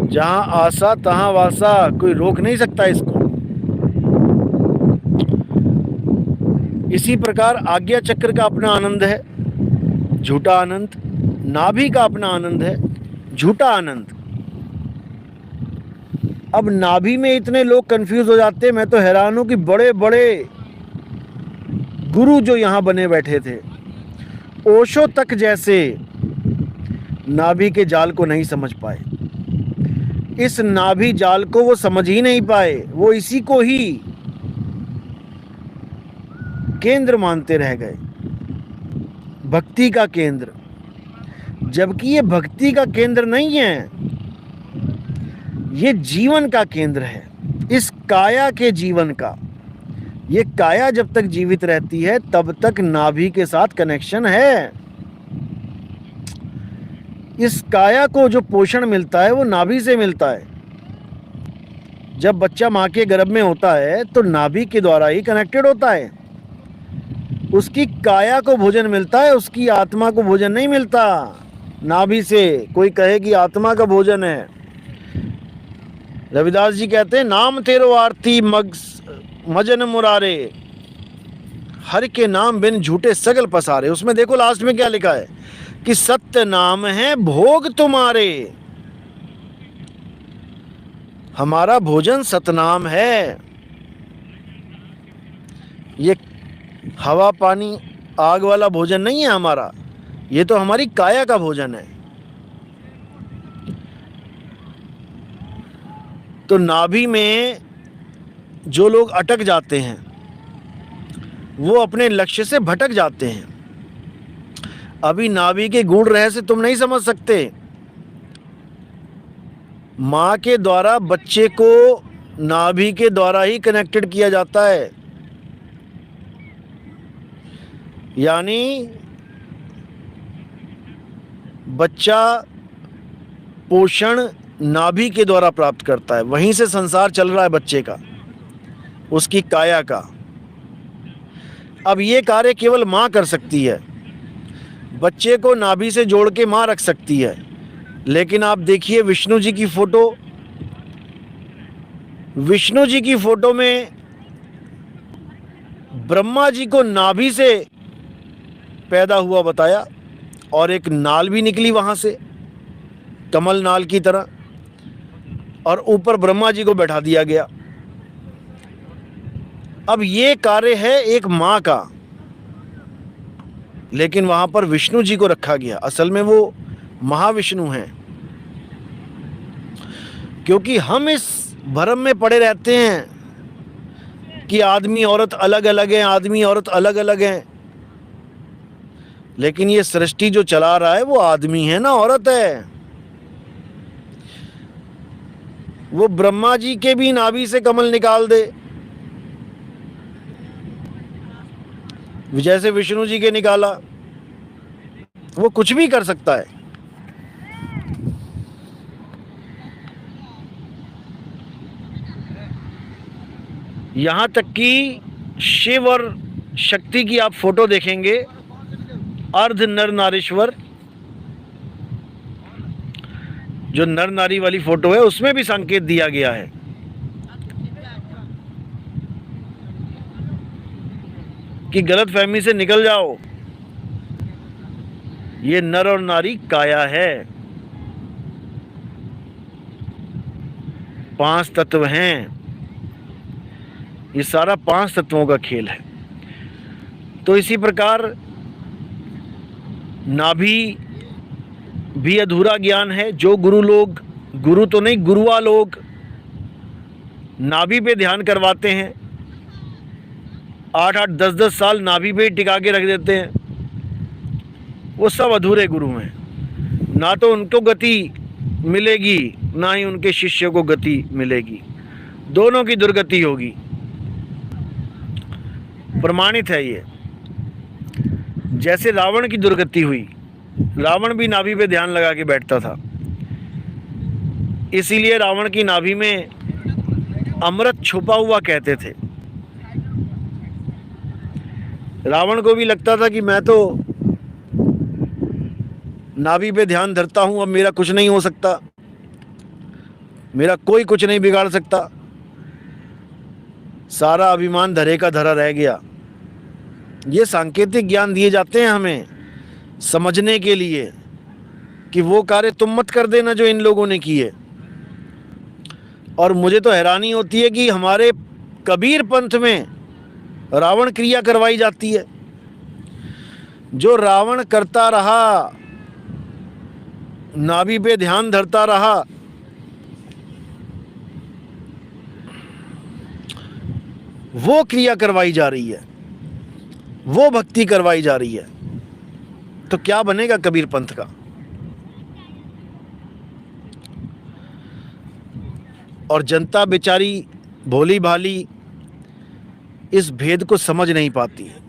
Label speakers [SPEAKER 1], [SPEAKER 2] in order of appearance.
[SPEAKER 1] जहां आशा तहां वासा, कोई रोक नहीं सकता इसको। इसी प्रकार आज्ञा चक्र का अपना आनंद है, झूठा आनंद। नाभि का अपना आनंद है, झूठा आनंद। अब नाभि में इतने लोग कंफ्यूज हो जाते हैं, मैं तो हैरान हूं कि बड़े बड़े गुरु जो यहां बने बैठे थे, ओशो तक जैसे, नाभि के जाल को नहीं समझ पाए। इस नाभि जाल को वो समझ ही नहीं पाए, वो इसी को ही केंद्र मानते रह गए, भक्ति का केंद्र। जबकि ये भक्ति का केंद्र नहीं है, ये जीवन का केंद्र है, इस काया के जीवन का। ये काया जब तक जीवित रहती है तब तक नाभि के साथ कनेक्शन है। इस काया को जो पोषण मिलता है वो नाभि से मिलता है। जब बच्चा माँ के गर्भ में होता है तो नाभि के द्वारा ही कनेक्टेड होता है। उसकी काया को भोजन मिलता है, उसकी आत्मा को भोजन नहीं मिलता नाभि से। कोई कहे कि आत्मा का भोजन है, रविदास जी कहते हैं नाम तेरो आरती मजन मुरारे, हर के नाम बिन झूठे सगल पसारे। उसमें देखो लास्ट में क्या लिखा है कि सत्य नाम है भोग तुम्हारे। हमारा भोजन सतनाम है। ये हवा पानी आग वाला भोजन नहीं है हमारा, ये तो हमारी काया का भोजन है। तो नाभि में जो लोग अटक जाते हैं वो अपने लक्ष्य से भटक जाते हैं। अभी नाभि के गूढ़ रहस्य तुम नहीं समझ सकते। माँ के द्वारा बच्चे को नाभि के द्वारा ही कनेक्टेड किया जाता है, यानी बच्चा पोषण नाभि के द्वारा प्राप्त करता है। वहीं से संसार चल रहा है बच्चे का, उसकी काया का। अब ये कार्य केवल माँ कर सकती है, बच्चे को नाभि से जोड़ के माँ रख सकती है। लेकिन आप देखिए विष्णु जी की फोटो, विष्णु जी की फोटो में ब्रह्मा जी को नाभि से पैदा हुआ बताया और एक नाल भी निकली वहां से, कमल नाल की तरह, और ऊपर ब्रह्मा जी को बैठा दिया गया। अब ये कार्य है एक माँ का, लेकिन वहां पर विष्णु जी को रखा गया। असल में वो महाविष्णु हैं। क्योंकि हम इस भ्रम में पड़े रहते हैं कि आदमी औरत अलग अलग हैं, आदमी औरत अलग अलग हैं। लेकिन ये सृष्टि जो चला रहा है वो आदमी है ना औरत है। वो ब्रह्मा जी के भी नाभि से कमल निकाल दे, जैसे विष्णु जी के निकाला, वो कुछ भी कर सकता है। यहां तक कि शिव और शक्ति की आप फोटो देखेंगे, अर्ध नर नारीश्वर, जो नर नारी वाली फोटो है उसमें भी संकेत दिया गया है कि गलत फहमी से निकल जाओ, ये नर और नारी काया है, 5 तत्व हैं। ये सारा 5 तत्वों का खेल है। तो इसी प्रकार नाभि भी अधूरा ज्ञान है। जो गुरु लोग, गुरु तो नहीं गुरुआ लोग, नाभि पे ध्यान करवाते हैं, 8-8 10-10 साल नाभि पे टिका के रख देते हैं, वो सब अधूरे गुरु हैं। ना तो उनको गति मिलेगी, ना ही उनके शिष्य को गति मिलेगी, दोनों की दुर्गति होगी। प्रमाणित है ये। जैसे रावण की दुर्गति हुई, रावण भी नाभि पे ध्यान लगा के बैठता था, इसीलिए रावण की नाभि में अमृत छुपा हुआ कहते थे। रावण को भी लगता था कि मैं तो नाभि पे ध्यान धरता हूं, अब मेरा कुछ नहीं हो सकता। मेरा कोई कुछ नहीं बिगाड़ सकता, सारा अभिमान धरे का धरा रह गया। ये सांकेतिक ज्ञान दिए जाते हैं हमें समझने के लिए कि वो कार्य तुम मत कर देना जो इन लोगों ने किए। और मुझे तो हैरानी होती है कि हमारे कबीर पंथ में रावण क्रिया करवाई जाती है। जो रावण करता रहा, नाभि पे ध्यान धरता रहा, वो क्रिया करवाई जा रही है, वो भक्ति करवाई जा रही है, तो क्या बनेगा कबीर पंथ का। और जनता बेचारी भोली भाली इस भेद को समझ नहीं पाती है।